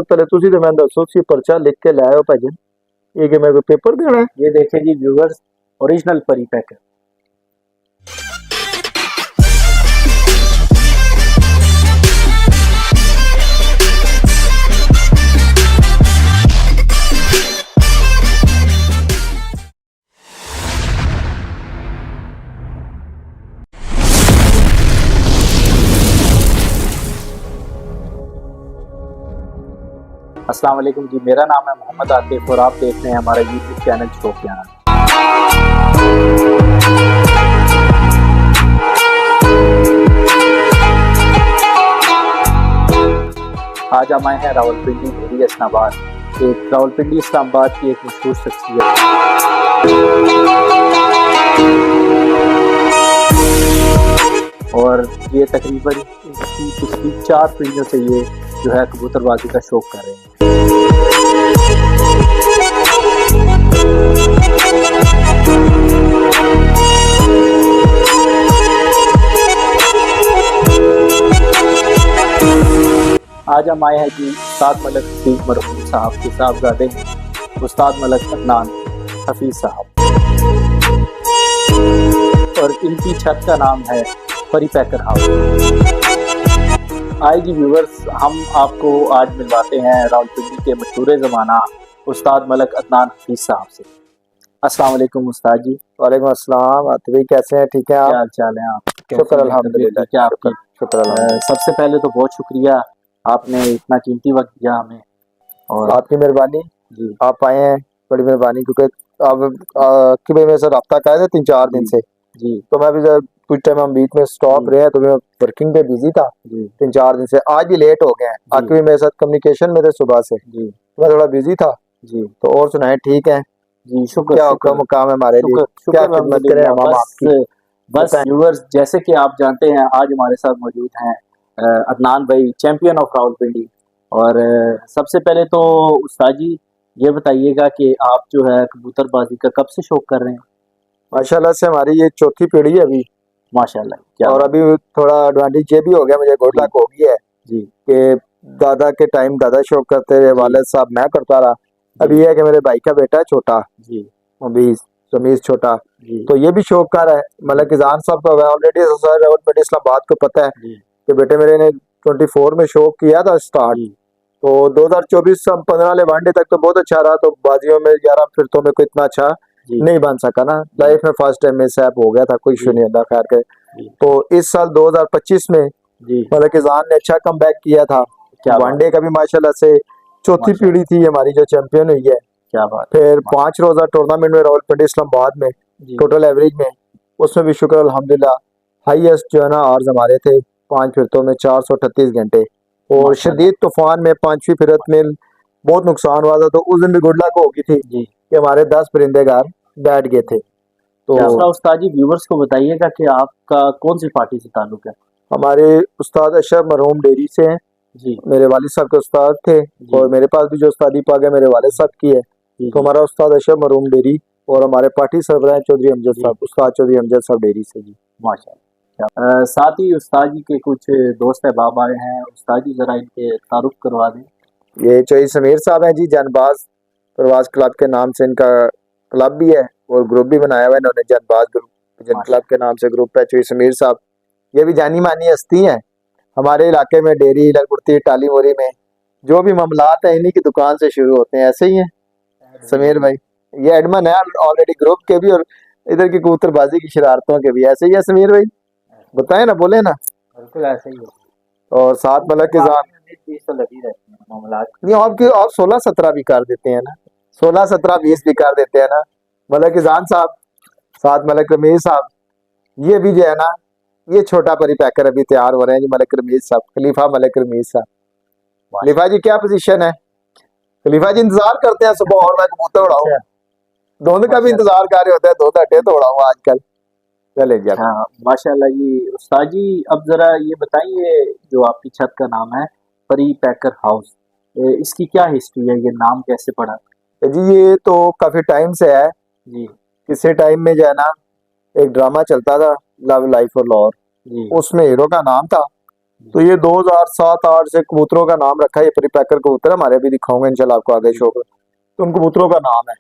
तले तुसी तो मैं दसो सी पर्चा लिख के ले आओ भाजन, ये कि मेरे को पेपर देना है। ये देखें जी व्यूवर्स, ओरिजिनल परी पैकर। अस्सलाम वालेकुम जी, मेरा नाम है मोहम्मद आतिफ और आप देख रहे हैं हमारा यूट्यूब चैनल शौकियाना। आज हम आए हैं रावलपिंडी भेड़ी इस्लामाबाद। रावलपिंडी इस्लामाबाद की एक मशहूर शख्सियत, और ये तकरीबन पिछली 4 पीढ़ियों से ये जो है कबूतरबाजी का शौक कर रहे हैं। आज हम आए हैं जी उस्ताद मलक हफीज मरहूम साहब के साहबजादे हैं उस्ताद मलक अदनान हफीज साहब, और इनकी छत का नाम है परी पैकर हाउस। आए जी व्यूवर्स, हम आपको आज मिलवाते हैं रावलपिंडी के मशहूर ज़माना उस्ताद मलक अदनान हफीज साहब से। अस्सलाम वालेकुम उस्ताद जी। वालेकुम अस्सलाम। आतिफ भाई कैसे हैं? ठीक है आप? क्या हाल चाल है आप? शुक्र अल्हम्दुलिल्लाह। क्या आपकी? शुक्र अल्हम्दुलिल्लाह। सबसे पहले तो बहुत शुक्रिया, आपने इतना कीमती वक्त दिया हमें, और आपकी मेहरबानी जी आप आए हैं, बड़ी मेहरबानी, क्योंकि अब कि भाई मेरे से रब्ता कर रहे 3-4 दिन से, जी तो मैं भी कुछ टाइम हम बीच में स्टॉप रहे हैं, तो मैं वर्किंग पे बिजी था जी 3-4 दिन से। आज भी लेट हो गए हैं, आपकी भी मेरे साथ कम्युनिकेशन में थे सुबह से, जी तो मैं थोड़ा बिजी था। जी तो और सुनाए, ठीक है? जी शुक्र। क्या हुक्म मुकाम है हमारे लिए? क्या खिदमत करें हम आपकी? बस व्यूअर्स, जैसे कि आप जानते हैं आज हमारे साथ मौजूद हैं अदनान भाई, चैंपियन ऑफ रावलपिंडी। और सबसे पहले तो उस्ताद जी ये बताइएगा कि आप जो है कबूतरबाजी का कब से शौक कर रहे हैं? माशाल्लाह से हमारी ये चौथी पीढ़ी है अभी, माशाल्लाह। क्या और अभी थोड़ा एडवांटेज ये भी हो गया, मुझे गुड लक हो गया है जी कि दादा के टाइम दादा शौक करते रहे, वालिद साहब मैं करता रहा। अभी ये है कि मेरे भाई का बेटा है छोटा, जी अभी समीज छोटा, जी तो ये भी शौक कर रहा है। मतलब किसान साहब को ऑलरेडी इस्लामाबाद को पता है जी कि बेटे मेरे ने 24 में शौक किया था स्टार्ट, जी तो 2024 से 15 वाले वनडे तक तो बहुत अच्छा रहा। तो बाजियों में 11 फिरतों में कोई इतना अच्छा जी नहीं बन सका ना, लाइफ में फर्स्ट टाइम में सैप हो गया था, कोई इशू नहीं होता खैर के। जी तो इस साल 2025 में जी मतलब किसान ने अच्छा कम किया था। क्या बात, वनडे का भी माशाल्लाह से चौथी माशाल्लाह। पीढ़ी थी हमारी जो चैंपियन हुई है। क्या बात, फिर 5 रोजा टूर्नामेंट में रावलपिंडी इस्लामाबाद में जी टोटल एवरेज में, उसमें भी शुक्र अल्हम्दुलिल्लाह हाईएस्ट जो है ना आर्स हमारे थे 5 फिरतों में 438 घंटे। और माशाल्लाह। शदीद तूफान में 5वीं फिरत में बहुत नुकसान हुआ था, तो उस दिन भी गुड लक हो गई थी जी कि हमारे 10 परिंदे घर बैठ गए थे। क्या तो उस्ताद जी व्यूवर्स को बताइएगा कि आपका कौन सी पार्टी से ताल्लुक है? हमारे उस्ताद अशरफ मरहूम डेयरी से हैं, जी मेरे वालिद साहब के उस्ताद थे, जी और मेरे पास भी जो उस्तादी पाक है मेरे वालिद साहब की है। जी तो हमारा उस्ताद अशरफ मरहूम डेयरी और हमारे पार्टी सरबराह हैं चौधरी अमजद जी। साहब, उस्ताद चौधरी अमजद साहब डेयरी से जी। माशाल्लाह। साथ ही उस्ताद जी के कुछ दोस्त अहबाब आए हैं, उस्ताद जी जरा इनके तारुफ करवा दें। ये चौधरी समीर साहब हैं जी, जनबाज प्रवास क्लब के नाम से इनका क्लब भी है और ग्रुप भी बनाया हुआ है इन्होंने, जनबाज ग्रुप जन क्लब के नाम से ग्रुप है। चौधरी समीर साहब ये भी जानी मानी हस्ती हैं हमारे इलाके में, डेयरी ललकुर्ती टाली मोरी में जो भी मामलात हैं इन्हीं की दुकान से शुरू होते हैं। ऐसे ही है समीर भाई, ये एडमन है ऑलरेडी ग्रुप के भी और इधर की कबूतरबाजी की शरारतों के भी। ऐसे ही है समीर भाई, बताए ना, बोले ना। बिल्कुल ऐसे ही है। और साथ मतलब के तो लगी रहती है मामलात। नहीं, आप 16-17 भी कर देते हैं ना, 16-17-20 भी कर देते हैं ना। मलक जान साहब, साथ मलक रमीज साहब, ये भी जो है ना, ये छोटा परी पैकर अभी तैयार हो रहे हैं जी। मलक रमीज साहब, खलीफा मलक रमीज साहब। खलीफा जी क्या पोजीशन है? खलीफा जी इंतजार करते हैं सुबह और मैं कबूतर उड़ाऊं, दोनों का भी इंतजार कर रहे होते हैं, 2 घंटे तो उड़ाऊं आजकल। चले जी। हाँ माशाल्लाह जी। उस्ताद जी अब जरा ये बताइए, जो आपकी छत का नाम है परी पैकर हाउस, इसकी क्या हिस्ट्री है? ये नाम कैसे पड़ा? जी ये तो काफी टाइम से है जी किसी टाइम में जो है ना एक ड्रामा चलता था लव लाइफ और लॉर, जी उसमें हीरो का नाम था तो ये 2007-8 से कबूतरों का नाम रखा है। ये परिपैकर कबूतर हमारे अभी दिखाऊंगा इंशाल्लाह आपको आगे शो पर। तो उन कबूतरों का नाम है।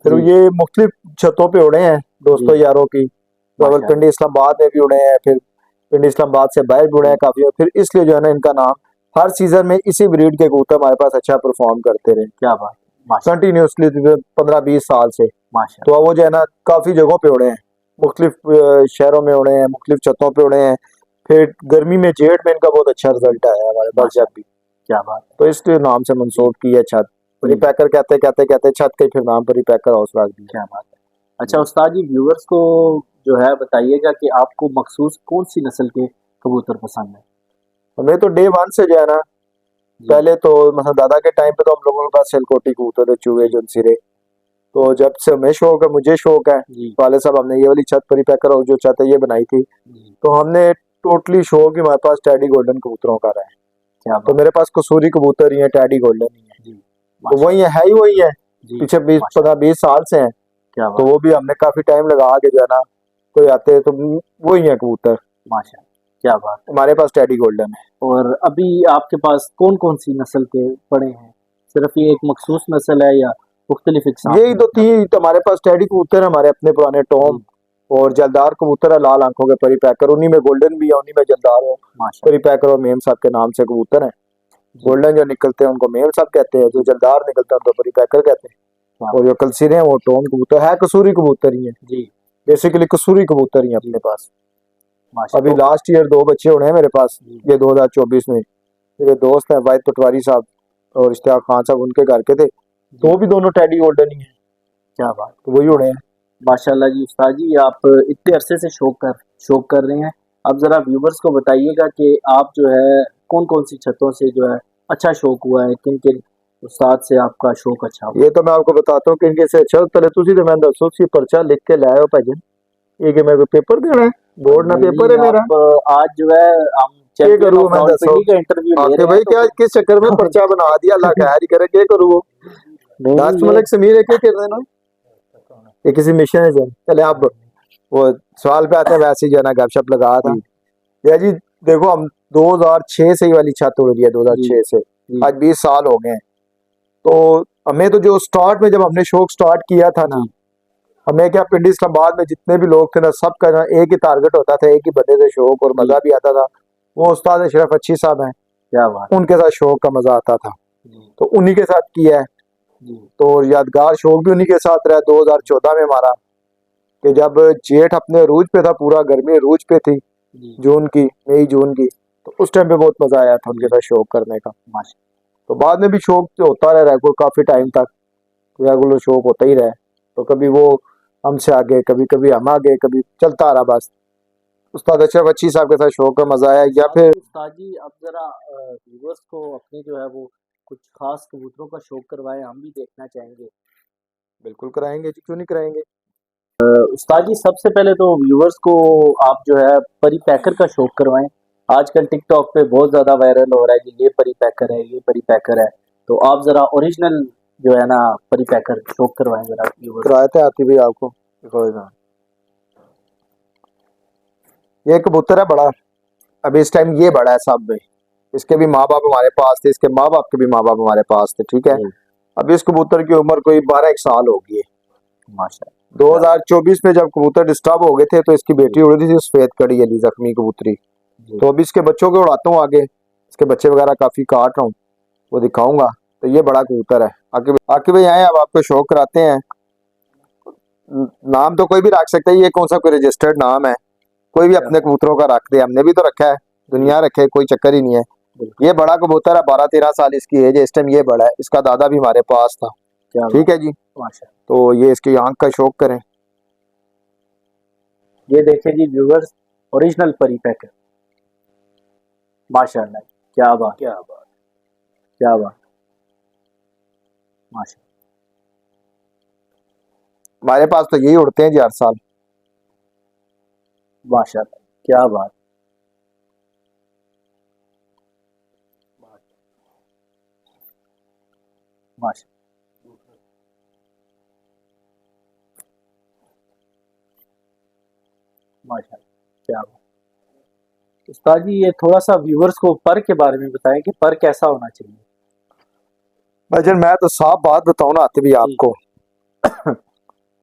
फिर जी ये मुख्तलिफ छतों पे उड़े हैं दोस्तों जी यारों की। माशाल्लाह। रावलपिंडी इस्लामाबाद में भी उड़े हैं, फिर पिंडी इस्लामाबाद से बाहर भी उड़े हैं काफी। और फिर इसलिए जो है ना इनका नाम, हर सीजन में इसी ब्रीड के कबूतर हमारे पास अच्छा परफॉर्म करते रहे क्या बात, माशा कंटिन्यूसली 15-20 साल से। माशा तो वो जो है ना काफी जगहों पे उड़े हैं, मुख्तलिफ शहरों में उड़े हैं, मुख्तलिफ छतों पे उड़े हैं। फिर गर्मी में जेठ में इनका बहुत अच्छा रिजल्ट आया है हमारे पास माशा, जब भी। क्या बात तो इसलिए नाम से जी मंसूब की है छत। जी, परिपैकर कहते कहते कहते छत के फिर नाम परिपैकर हाउस रख दिया। क्या बात है। अच्छा उस्ताद जी, व्यूअर्स को जो है बताइएगा कि आपको मखसूस कौन सी नस्ल के कबूतर पसंद है? हमें तो डे वन से जो है ना, जी पहले तो मतलब दादा के टाइम पे तो हम लोगों के पास सिलकोटी कबूतर थे, चूहे जी जुनसिरे। तो जब से हमें शौक है, मुझे शौक है, जी वाले साहब हमने ये वाली छत परिपैकर हाउस जो छत है ये बनाई थी। जी, तो हमने टोटली शौक ही हमारे पास टैडी गोल्डन कबूतरों का रहा है। क्या तो बात, मेरे पास कसूरी कबूतर ही है, टैडी गोल्डन ही है। जी तो माशा, वही है ही वही है। जी पीछे बीस माशा, 15-20 साल से हैं। क्या तो बात, वो भी हमने काफी टाइम लगा के जो है ना, कोई आते हैं तो वही है कबूतर। माशा, क्या बात। हमारे पास टैडी गोल्डन है। और अभी आपके पास कौन कौन सी नस्ल के पड़े हैं? सिर्फ ये एक मखसूस नस्ल है या मुख्तलिफ इकसाम यही के दो हैं? तीन तो हमारे पास टैडी कबूतर है, हमारे अपने पुराने टॉम। जी और जलदार कबूतर है, लाल आंखों के परिपैकर, उन्हीं में गोल्डन भी है, उन्हीं में जलदार है। माशा, परिपैकर और मेम साहब के नाम से कबूतर है। जी गोल्डन जो निकलते हैं उनको मेम साहब कहते हैं, जो जी, जलदार निकलते हैं उनको परिपैकर कहते हैं। क्या और बात, जो कलसिरे हैं वो टॉम कबूतर है, कसूरी कबूतर ही है। जी बेसिकली कसूरी कबूतर ही है जी अपने पास। माशा, अभी तो लास्ट ईयर 2 बच्चे उड़े हैं मेरे पास, जी ये 2024 में। मेरे दोस्त हैं वाहिद पटवारी साहब और इश्तियाक खान साहब, उनके घर के थे। तो जी, वो भी दोनों टैडी गोल्डन ही है। क्या बात, तो वही उड़े हैं। माशाल्लाह जी। उस्ताद जी, आप इतने अरसे से शौक कर रहे हैं। अब ज़रा व्यूवर्स को बताइएगा कि आप जो है कौन-कौन सी छतों से जो है अच्छा शौक हुआ है, किन-किन उस्ताद से आपका शौक अच्छा हुआ? ये तो मैं आपको बताता हूँ कि इनके से अच्छा पहले तुसी तो मैं दसो सी पर्चा लिख के लाए हो भाजन। ये कि मेरे को पेपर देना है, बोर्ड ना नहीं, पेपर है नहीं, मेरा। आप आज जो है हम क्या चैंपियन करूँ ऑफ मैं दसो। रावलपिंडी का इंटरव्यू ले आके रहे हैं भाई तो क्या किस चक्कर में कुछ पर्चा बना दिया, अल्लाह खैर ही करे, क्या करूँ वो। नहीं, दास नहीं, ये मलिक समीर है, क्या कर रहे हैं ना? ये किसी मिशन है सर, चले आप वो सवाल पे आते हैं। वैसे ही जो है ना गपशप लगा था। जी, या जी देखो, हम 2006 से ही वाली छत उड़ रही है, जी, 2006 से जी, आज 20 साल हो गए हैं। तो हमें तो जो स्टार्ट में जब हमने शौक स्टार्ट किया था ना, जी, हमें क्या पिंडी इस्लामाबाद में जितने भी लोग थे ना, सबका ना एक ही टारगेट होता था, एक ही बड़े से शौक, और जी, मजा भी आता था। वो उस्ताद अशरफ अच्छी साहब हैं, क्या बात है। उनके साथ शौक का मजा आता था। जी, तो उन्हीं के साथ किया है। जी, तो यादगार शौक भी उन्हीं के साथ रहा 2014 में हमारा, कि जब जेठ अपने अरूज पे था, पूरा गर्मी अरूज पे थी, जी, जून की, मई जून की। तो उस टाइम पे बहुत मजा आया था उनके जी, साथ शौक करने का। माशा, तो बाद में भी शौक जो होता रहा रेगुलर, काफी टाइम जी, तक रेगुलर शौक होता ही रहा। तो कभी वो हमसे आगे, कभी कभी हम आगे, कभी चलता रहा बस। उस्ताद अशरफ अच्छी साहब के साथ शौक का मजा आया, या फिर बाकी उस्ताद जी, अब ज़रा व्यूअर्स को अपने जो है वो कुछ खास कबूतरों का शौक करवाएं, हम भी देखना चाहेंगे। बिल्कुल कराएंगे जी, क्यों नहीं कराएंगे। उस्ताद जी, सबसे पहले तो व्यूअर्स को आप जो है परी पैकर का शौक करवाएं। आजकल टिकटॉक पे बहुत ज़्यादा वायरल हो रहा है कि ये परी पैकर है, ये परी पैकर है। तो आप ज़रा ओरिजिनल जो है ना परी पैकर शौक करवाएं ज़रा व्यूअर्स। कराते आती भी आपको, देखो इधर। ये कबूतर है बड़ा, अभी इस टाइम ये बड़ा है सब में। इसके भी माँ बाप हमारे पास थे, इसके माँ बाप के भी माँ बाप हमारे पास थे, ठीक है। जी, अभी इस कबूतर की उम्र कोई 12 एक साल होगी है। माशाल्लाह, 2024 में जब कबूतर डिस्टर्ब हो गए थे, तो इसकी जी, बेटी उड़ी थी सफेद कड़ी अली जख्मी कबूतरी। जी, तो अभी इसके बच्चों को उड़ाता हूँ आगे, इसके बच्चे वगैरह काफी काट रहा हूँ, वो दिखाऊंगा। तो ये बड़ा कबूतर है। आके भाई आए, अब आपको शौक कराते हैं। नाम तो कोई भी रख सकता है, ये कौन सा कोई रजिस्टर्ड नाम है। कोई भी क्या अपने कबूतरों का रख दे, हमने भी तो रखा है, जी, दुनिया रखे, कोई चक्कर ही नहीं है। बिल्कुल, ये बड़ा कबूतर है, 12-13 साल इसकी एज है इस टाइम। ये बड़ा है, इसका दादा भी हमारे पास था, क्या ठीक बात, है जी। माशा। तो ये इसकी आंख का शौक करें। ये देखें जी व्यूअर्स, ओरिजिनल परी पैकर, माशाल्लाह, क्या बात, क्या बात, क्या बात, माशा, हमारे पास तो यही उड़ते हैं जी हर साल। माशाल्लाह, क्या बात, माशा, माशाल्लाह, क्या बात। उस्ताद जी ये थोड़ा सा व्यूवर्स को पर के बारे में बताएं कि पर कैसा होना चाहिए। भाईजान मैं तो साफ बात बताऊं ना आते भी आपको,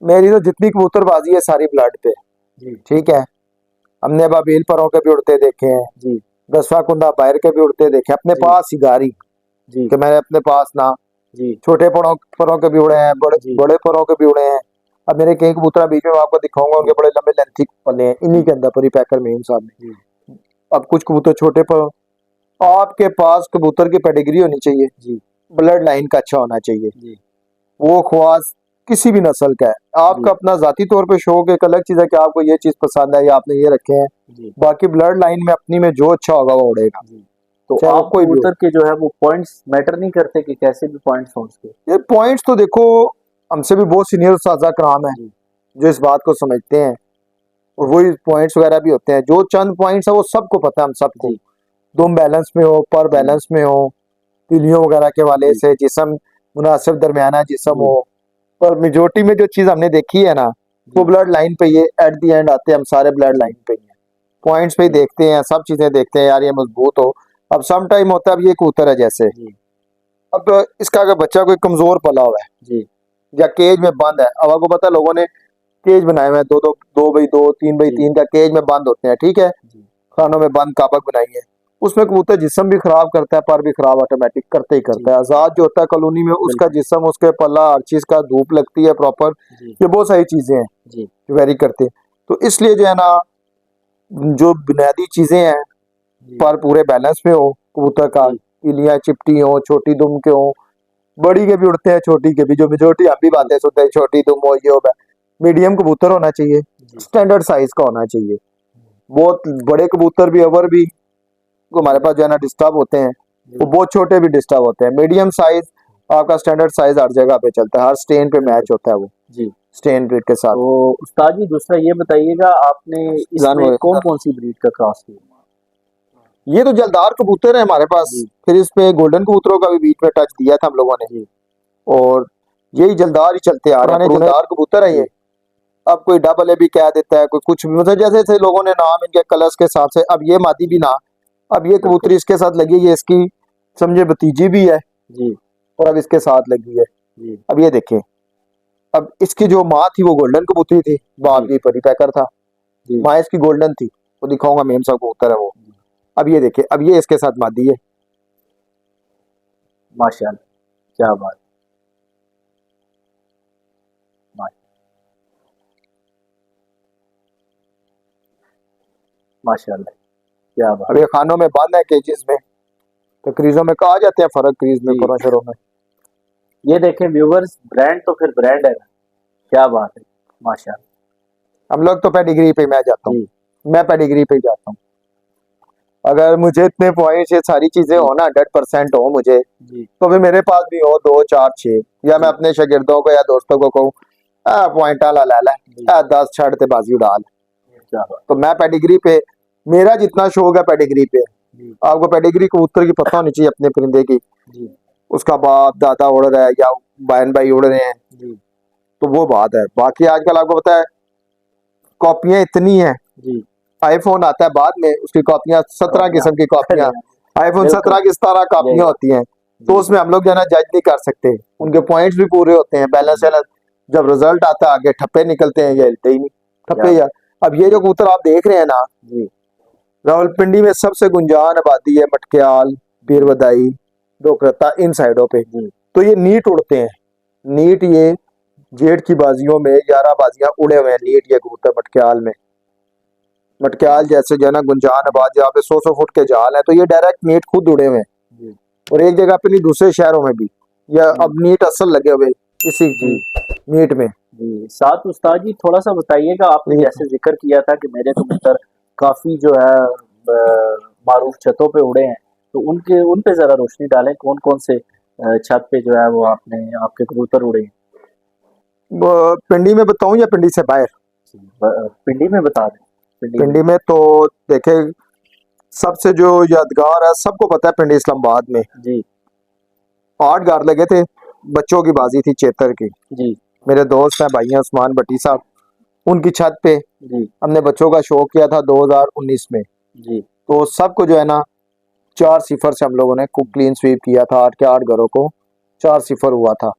मेरी तो जितनी कबूतरबाजी है सारी ब्लड पे। जी ठीक है, हमने बाबील परों के भी उड़ते देखे हैं, जी 10वां कुंदा बाहर के भी उड़ते देखे अपने जी पास ही गारी जी कि मैंने अपने पास ना जी छोटे परों परों के भी उड़े हैं, बड़े जी बड़े परों के भी उड़े हैं। अब मेरे कई कबूतर बीच में मैं आपको दिखाऊंगा, उनके बड़े लंबे लेंथी पले हैं, इन्हीं के अंदर परी पैकर मेम साहब ने। जी अब कुछ कबूतर छोटे पर, आपके पास कबूतर की पेडिग्री होनी चाहिए, जी ब्लड लाइन का अच्छा होना चाहिए, जी वो ख्वास किसी भी नस्ल का है। जी आपका अपना जाती तौर पे शौक एक अलग चीज है कि आपको ये चीज पसंद है या आपने ये रखे हैं, जी बाकी ब्लड लाइन में अपनी में जो अच्छा होगा वो उड़ेगा, जी। तो चाहे वो आप कोई भी हो। कबूतर के जो है वो पॉइंट्स मैटर नहीं करते कि कैसे भी पॉइंट्स हों उसके। ये पॉइंट्स तो देखो, हमसे भी बहुत सीनियर साजा कराम है जी जो इस बात को समझते हैं, और वही पॉइंट्स वगैरह भी होते हैं। जो चंद पॉइंट्स है वो सबको पता है, हम सबको, जी दुम बैलेंस में हो, पर जी बैलेंस में हो, तीलियों वगैरह के वाले जी से, जिसम मुनासिब दरमियाना जिसम जी हो। पर मेजोरिटी में जो चीज हमने देखी है ना, वो जी ब्लड लाइन पे ये एट द एंड आते हैं, हम सारे ब्लड लाइन पे ही हैं, पॉइंट्स पे ही जी देखते हैं, सब चीजें देखते हैं यार ये मजबूत हो। अब सम टाइम होता है, अब ये कबूतर है जैसे, जी अब इसका अगर बच्चा कोई कमजोर पला हुआ है जी या केज में बंद है, अब आपको पता है लोगों ने केज बनाए हुए हैं, दो दो, 2x2, 3x3 का केज में बंद होते हैं, ठीक है, जी खानों में बंद काबक बनाई है। उसमें कबूतर जिस्म भी खराब करता है, पर भी खराब ऑटोमेटिक करते ही जी करता है। आजाद जो होता है कॉलोनी में, उसका बिल्कुल जिस्म, उसके पल्ला, हर चीज का धूप लगती है प्रॉपर, जी ये बहुत सारी चीजें हैं जी जो वेरी करते हैं। तो इसलिए जो है ना, जो बुनियादी चीजें हैं, जी पर पूरे बैलेंस में हो कबूतर का, जी इलियां चिपटी हो, छोटी दुम के हो, बड़ी के भी उड़ते हैं, छोटी के भी, जो मेजोरिटी हम भी जी बातें सुनते हैं, छोटी दुम हो, ये हो, मीडियम कबूतर होना चाहिए, जी स्टैंडर्ड साइज का होना चाहिए। बहुत बड़े कबूतर भी, ओवर भी जो हमारे पास जो है ना डिस्टर्ब होते हैं, वो जी बहुत छोटे भी डिस्टर्ब होते हैं। मीडियम साइज आपका स्टैंडर्ड साइज हर जगह पे चलता है, हर स्टेन पे बिल्कुल मैच होता है वो जी। स्टेन ब्रीड के साथ। तो उस्ताद जी दूसरा ये बताइएगा आपने इसमें जानवर, कौन कौन सी ब्रीड का क्रॉस किया। ये तो जलदार कबूतर है हमारे पास, जी फिर इसमें गोल्डन कबूतरों का भी बीच में टच दिया था हम लोगों ने, जी और यही जलदार ही चलते आ रहे हैं, पुराने जलदार कबूतर है ये। जी अब कोई डबल ए भी कह देता है, कोई कुछ भी, मतलब जैसे जैसे लोगों ने नाम इनके कलर्स के हिसाब से। अब ये मादी भी ना, अब ये बिल्कुल कबूतरी इसके साथ लगी है, ये इसकी समझे भतीजी भी है, जी और अब इसके साथ लगी है। जी अब ये देखें, अब इसकी जो माँ थी वो गोल्डन कबूतरी थी, बाप जी ये परी पैकर था, जी माँ इसकी गोल्डन थी, वो दिखाऊंगा मेम साहब कबूतर है वो। अब ये देखे, अब ये इसके साथ मादी है। माशाल्लाह क्या बात मा- माशाल्लाह क्या बात। अब ये खानों में बंद है केजेस में, तो क्रीजों में कहा जाते हैं फर्क, क्रीज में, जी परोशरों में। ये देखें व्यूवर्स ब्रांड तो फिर ब्रांड है ना, क्या बात है माशाल्लाह। हम लोग तो पेडिग्री पे मैं जाता हूँ, जी मैं पेडिग्री पे जाता हूँ। अगर मुझे इतने पॉइंट, ये सारी चीजें जी हो ना, 100% हो मुझे, जी तो फिर मेरे पास भी हो 2 4 6, या मैं जी अपने शागिर्दों को या दोस्तों को कहूँ पॉइंट आला ला ला, जी 10 छड़ ते बाजी उड़ा ले। क्या बात। तो मैं पेडिग्री पे, मेरा जितना शौक है पेडिग्री पे, जी आपको पेडिग्री कबूतर की पता होनी चाहिए अपने परिंदे की, जी उसका बाप दादा उड़ रहा है या बहन भाई उड़ रहे हैं, जी तो वो बात है। बाकी आजकल आपको पता है कॉपियां इतनी हैं, जी आईफोन आता है बाद में, उसकी कॉपियां 17 कॉपियां किस्म की कॉपियां, आईफोन बिल्कुल 17 की 17 यही कॉपियां होती हैं। तो जी उसमें हम लोग जो है ना जज नहीं कर सकते, उनके पॉइंट्स भी पूरे होते हैं, बैलेंस जी वैलेंस। जब रिजल्ट आता है आगे ठप्पे निकलते हैं, ये हिलते ही नहीं, क्या ठप्पे यार। अब ये जो कबूतर आप देख रहे हैं ना, जी रावलपिंडी में सबसे गुंजान आबादी है, मटक्याल, पीरवदाई, डोकरता, इन साइडों पे। जी तो ये नीट उड़ते हैं, नीट ये जेठ की बाजियों में 11 बाजियां उड़े हुए हैं नीट, ये कबूतर मटक्याल में। मटक्याल माशा जैसे जो है ना गुंजान आबाद, जहाँ पे 100 फुट के जाल है, तो ये डायरेक्ट नीट खुद उड़े हुए हैं, जी और एक जगह पे नहीं दूसरे शहरों में भी, या जी अब नीट असल लगे हुए इसी जी नीट में। जी। साथ उस्ताद जी थोड़ा सा बताइएगा, आपने ये जैसे जिक्र किया था कि मेरे कबूतर काफी जो है मारूफ छतों पे उड़े हैं, तो उन पे जरा रोशनी डालें, कौन कौन से छत पे जो है वो आपने आपके कबूतर उड़े हैं। पिंडी में बताऊं या पिंडी से बाहर? जी, पिंडी में बता दें। पिंडी में पिंडी में तो देखे, सबसे जो यादगार है, सबको पता है पिंडी इस्लामाबाद में जी 8 गार लगे थे, बच्चों की बाजी थी चेतर की। जी मेरे दोस्त हैं भाई उस्मान भट्टी साहब, उनकी छत पे जी हमने बच्चों का शौक किया था 2019 में। जी तो सबको जो है ना 4-0 से हम लोगों ने क्लीन स्वीप किया था। 8 के 8 घरों को 4-0 हुआ था।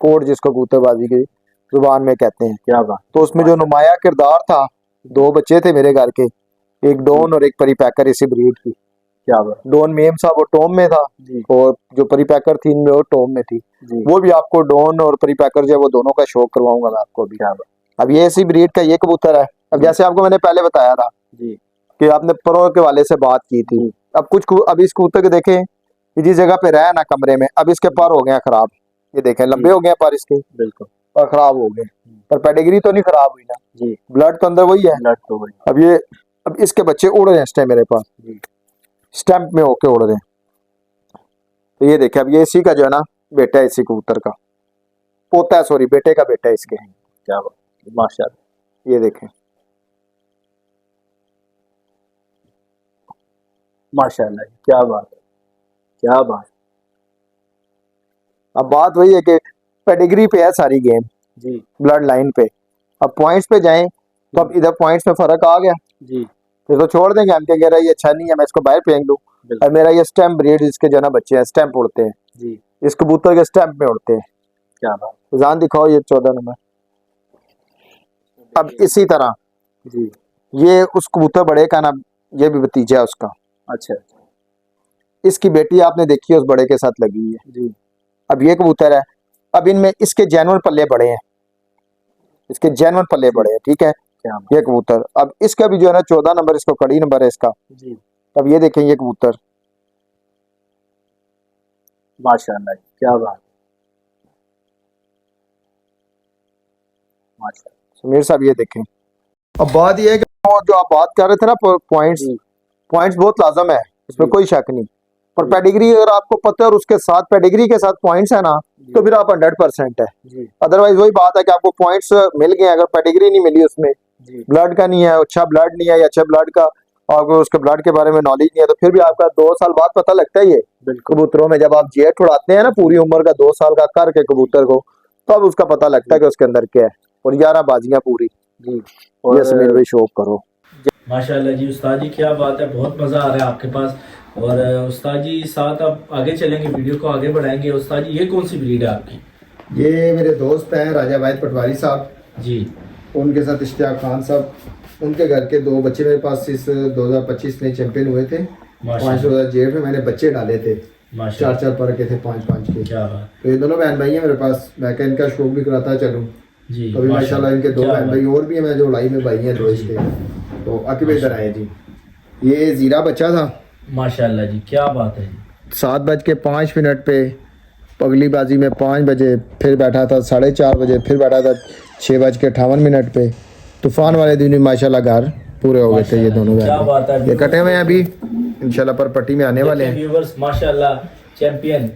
कोड जिसको कबूतरबाजी की जुबान में कहते हैं। क्या बात। तो उसमें जो नुमाया किरदार था, 2 बच्चे थे मेरे घर के, एक डॉन और एक परिपैकर इसी ब्रीड की। क्या बात। डॉन मेम साहब वो टॉम में था जी और जो परिपैकर थी इनमें वो टॉम में थी। जी। वो भी आपको डॉन और परिपैकर जो है वो दोनों का शौक करवाऊंगा मैं आपको भी। क्या बात। अब ये इसी ब्रीड का ये कबूतर है। अब जैसे आपको मैंने पहले बताया था जी कि आपने परों के वाले से बात की थी। जी। अब अब इस कबूतर के देखें, ये जिस जगह पे रहा ना कमरे में, अब इसके पर हो गए हैं खराब। ये देखें लंबे हो गए हैं पर इसके, बिल्कुल। पर खराब हो गए। पर पेडिग्री तो नहीं खराब हुई ना, जी ब्लड तो अंदर वही है। ब्लड तो वही। अब इसके बच्चे उड़ रहे हैं इस टाइम मेरे पास, जी स्टैंप में होके उड़ रहे हैं। तो ये देखे, अब ये इसी का जो है ना बेटा है, इसी कबूतर का पोता है, सॉरी बेटे का बेटा है इसके। क्या बात। माशाल्लाह। ये देखें, माशाल्लाह क्या बात है। क्या बात। अब बात वही है कि पेडिग्री पे है सारी गेम, जी ब्लड लाइन पे। अब पॉइंट्स पे जाएं तो अब इधर पॉइंट्स में फर्क आ गया, जी फिर तो छोड़ देंगे हम, क्या कह रहा है ये अच्छा नहीं है, मैं इसको बाहर फेंक दूं। बिल्कुल। और मेरा ये स्टैम्प ब्रीड, इसके जो है ना बच्चे हैं स्टैम्प उड़ते हैं, जी इस कबूतर के स्टैम्प में उड़ते हैं। क्या बात। जान दिखाओ ये 14 नंबर। अब इसी तरह जी ये उस कबूतर बड़े का ना, ये भी भतीजा है उसका। अच्छा। इसकी बेटी आपने देखी है उस बड़े के साथ लगी हुई है। जी अब ये कबूतर है, अब इनमें इसके जैनुअन पल्ले बड़े हैं, इसके जैनुअन पल्ले बड़े हैं, ठीक है। क्या बात। ये कबूतर अब इसका भी जो है ना 14 नंबर, इसको कड़ी नंबर है इसका। जी अब ये देखें ये कबूतर, माशाल्लाह क्या बात। माशाल्लाह। समीर साहब ये देखें। अब बात ये है कि वो जो आप बात कर रहे थे ना पॉइंट्स, जी पॉइंट्स बहुत लाजम है, इसमें जी। कोई शक नहीं। पर जी। पेडिग्री अगर आपको पता है और उसके साथ पेडिग्री के साथ पॉइंट्स है ना, जी। तो फिर आप 100% है। जी अदरवाइज वही बात है कि आपको पॉइंट्स मिल गए, अगर पेडिग्री नहीं मिली, उसमें जी ब्लड का नहीं है, अच्छा ब्लड नहीं है या अच्छा ब्लड का, और उसके ब्लड के बारे में नॉलेज नहीं है, तो फिर भी आपका 2 साल बाद पता लगता है। ये बिल्कुल। कबूतरों में जब आप जेट उड़ाते हैं ना पूरी उम्र का 2 साल का करके कबूतर को, तब उसका पता लगता है कि उसके अंदर क्या है। और 11 बाजियां पूरी। जी ये समीर भाई शौक करो। माशाल्लाह जी। उस्ताद जी क्या बात है, बहुत मज़ा आ रहा है आपके पास। और उस्ताद जी साथ आप आगे चलेंगे, वीडियो को आगे बढ़ाएंगे। उस्ताद जी ये कौन सी ब्रीड है आपकी? ये मेरे दोस्त हैं राजा वाहिद पटवारी साहब, जी उनके साथ इश्तियाक खान साहब, उनके घर के 2 बच्चे मेरे पास इस 2025 में चैंपियन हुए थे। 5 2008 में मैंने बच्चे डाले थे, 4-4 पर के थे, 5-5 के। क्या बात। तो ये दोनों बहन भाई हैं मेरे पास, मैं क्या इनका शौक भी कराता चलूँ। जी तो अभी माशाल्लाह इनके 2 क्या बहन बात। भाई और भी हैं, मैं जो लड़ाई में भाई हैं 2 इसके। तो आके इधर आए जी। ये जीरा बच्चा था, माशाल्लाह जी क्या बात है। 7:05 पे अगली बाजी में 5 बजे फिर बैठा था, 4:30 बजे फिर बैठा था, 6:58 पे। तूफान वाले दिन भी माशाल्लाह घर पूरे हो गए थे ये दोनों। क्या बात है। ये कटे हुए हैं अभी, इंशाल्लाह पर पट्टी में आने वाले हैं। व्यूअर्स माशाल्लाह चैंपियन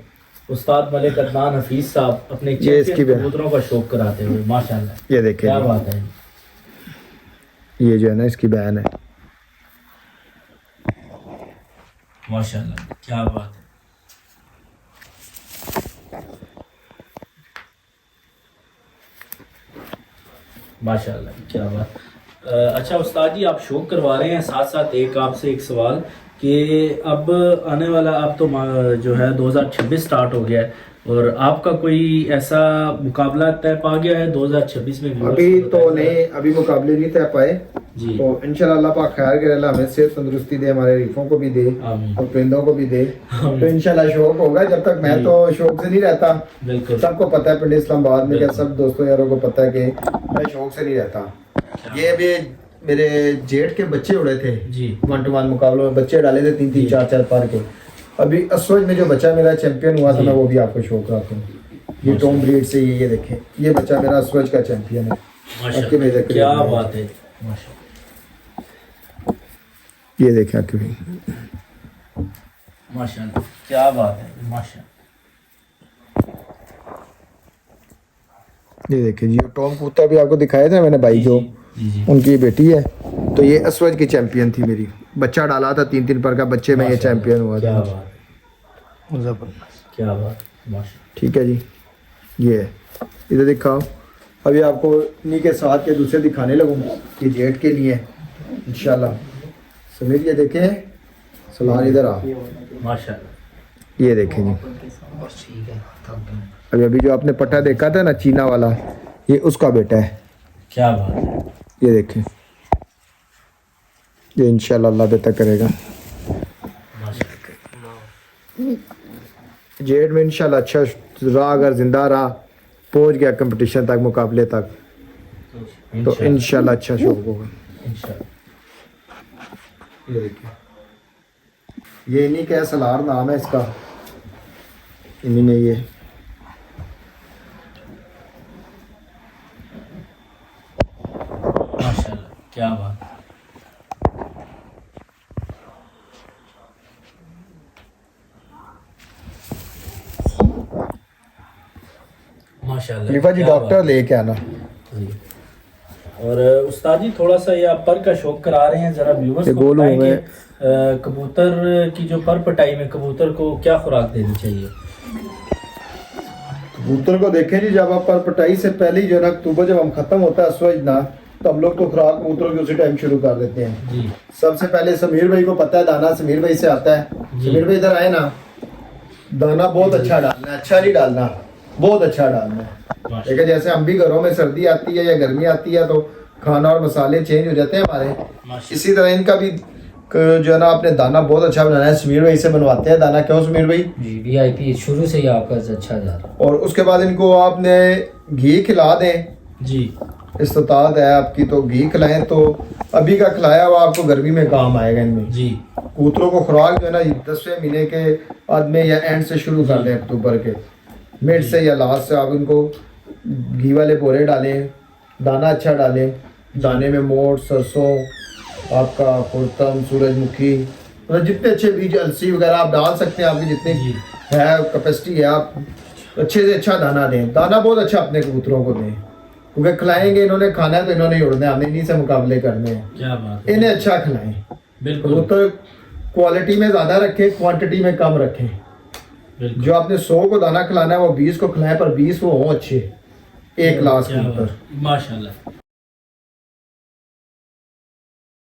उस्ताद मलिक अदनान हफीज साहब अपने ये इसकी चैंपियन कबूतरों का शौक कराते हुए माशाल्लाह। ये देखें क्या बात है। ये जो है ना इसकी बहन है। माशाल्लाह क्या बात है। माशाल्लाह क्या बात। अच्छा उस्ताद जी आप शौक करवा रहे हैं, साथ साथ एक आपसे एक सवाल कि अब आने वाला अब तो जो है 2026 स्टार्ट हो गया है, और आपका कोई ऐसा मुकाबला तय पा गया है 2026 में? अभी तो नहीं, अभी मुकाबले नहीं तय पाए जी। तो इंशाल्लाह अल्लाह पाक खैर करे, अल्लाह हमें सेहत तंदुरुस्ती दे, हमारे रीफों को भी दे आमीन। और परिंदों को भी दे। तो इंशाल्लाह शौक होगा, जब तक मैं तो शौक से नहीं रहता। बिल्कुल सबको पता है पिंड इस्लामाबाद में, क्या बिल्कुल। सब दोस्तों यारों को पता है कि मैं शौक से नहीं रहता। ये अभी मेरे जेठ के बच्चे उड़े थे जी 1-to-1 मुकाबलों में, बच्चे डाले थे 3-3 4-4 पार के। अभी असवज में जो बच्चा मेरा चैंपियन हुआ था, मैं वो भी आपको शो कराता हूँ। ये टॉम ब्रीड से ये देखें, ये बच्चा मेरा असवज का चैंपियन है। माशाल्लाह क्या बात है। माशाल्लाह ये देखें आपके भाई, माशाल्लाह क्या बात है। माशाल्लाह ये देखिए जी, टॉम कुत्ता भी आपको दिखाया था मैंने भाई जो, जी उनकी बेटी है। तो ये असवज की चैंपियन थी मेरी, बच्चा डाला था 3-3 पर का, बच्चे में ये चैंपियन हुआ क्या था। बात क्या बात। माशाल्लाह ठीक है जी, ये है, इधर दिखाओ। अभी आपको इन्हीं के साथ के दूसरे दिखाने लगूँ, ये जेट के लिए इंशाल्लाह। समीर ये देखें, सलमान इधर आ, माशाल्लाह। ये देखें जी, अभी अभी जो आपने पट्टा देखा था ना चीना वाला, ये उसका बेटा है। क्या बात है। ये देखें, ये इंशाल्लाह अल्लाह बेहतर करेगा। जेड में इंशाल्लाह अच्छा रहा, अगर जिंदा रहा, पहुंच गया कंपटीशन तक, मुकाबले तक, तो इंशाल्लाह अच्छा शौक होगा। ये देखिए, ये इन्हीं का है, सलार नाम है इसका, इन्हीं ने ये माशाल्लाह, क्या बात है। माशाल्लाह, खलीफा जी क्या डॉक्टर बात लेके आना। है। और उस्ताद जी थोड़ा सा ये आप पर का शौक करा रहे हैं, जरा व्यूअर्स ये को गोलू बताएं कि में कबूतर की जो पर पटाई में कबूतर को क्या खुराक देनी चाहिए। कबूतर को देखें जी, जब आप पर पटाई से पहले ही जो है ना, अक्टूबर जब हम खत्म होता है सूरज ना, तो हम लोग तो खुराक कबूतरों की उसी टाइम शुरू कर देते हैं जी। सबसे पहले समीर भाई को पता है, दाना समीर भाई से आता है। जी। समीर भाई इधर आए ना, दाना बहुत अच्छा डालना है, अच्छा नहीं डालना, बहुत अच्छा डालना है। लेकिन जैसे हम भी घरों में सर्दी आती है या गर्मी आती है तो खाना और मसाले चेंज हो जाते हैं हमारे, इसी तरह इनका भी जो है ना आपने दाना बहुत अच्छा बनाना है। समीर भाई से बनवाते हैं दाना, क्यों समीर भाई? जी VIP शुरू से ही आपका अच्छा जा रहा है। और उसके बाद इनको आपने घी खिला दें, जी। इस्तात है आपकी, तो घी खिलाएं, तो अभी का खिलाया हुआ आपको गर्मी में काम आएगा इनमें। जी। कबूतरों को खुराक जो है ना 10वें महीने के बाद में या एंड से शुरू कर दें, अक्टूबर के मिड से या लास्ट से आप इनको घी वाले बोरे डालें, दाना अच्छा डालें, दाने में मोट, सरसों, आपका खुरतम, सूरजमुखी, मतलब जितने अच्छे बीज, अलसी वगैरह आप डाल सकते हैं, आपकी जितनी जी। है कैपेसिटी है, आप अच्छे से अच्छा दाना दें। दाना बहुत अच्छा अपने कबूतरों को दें, क्योंकि खिलाएंगे, इन्होंने खाना है तो इन्होंने ही उड़ना है, हमने इन्हीं से मुकाबले करने हैं। क्या बात है। इन्हें अच्छा खिलाएं, बिल्कुल कबूतर क्वालिटी में ज़्यादा रखें, क्वांटिटी में कम रखें। बिल्कुल। जो आपने 100 को दाना खिलाना है वो 20 को खिलाएं, पर 20 वो हों अच्छे, एक क्लास क्या कबूतर। बात। माशाल्लाह।